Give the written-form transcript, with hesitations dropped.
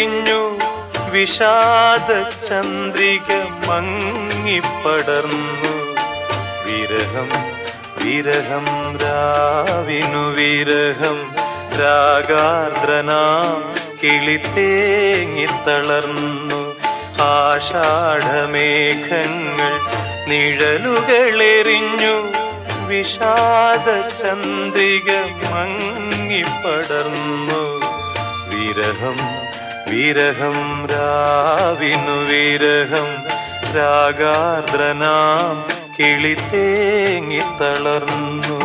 നിഴലുകളെറിഞ്ഞു വിഷാദ ചന്ദ്രിക മങ്ങിപ്പടർന്നു. വിരഹം വിരഹം രാവിനു വിരഹം, രാഗാർദ്രനാം കിളിത്തേങ്ങിത്തളർന്നു. ആഷാഢമേഘങ്ങൾ നിഴലുകളെറിഞ്ഞു വിഷാദ ചന്ദ്രിക മങ്ങിപ്പടർന്നു. വിരഹം വിരഹം രാവിനു വിരഹം, രാഗാർദ്രനാം കിളിത്തേങ്ങിത്തളർന്നു.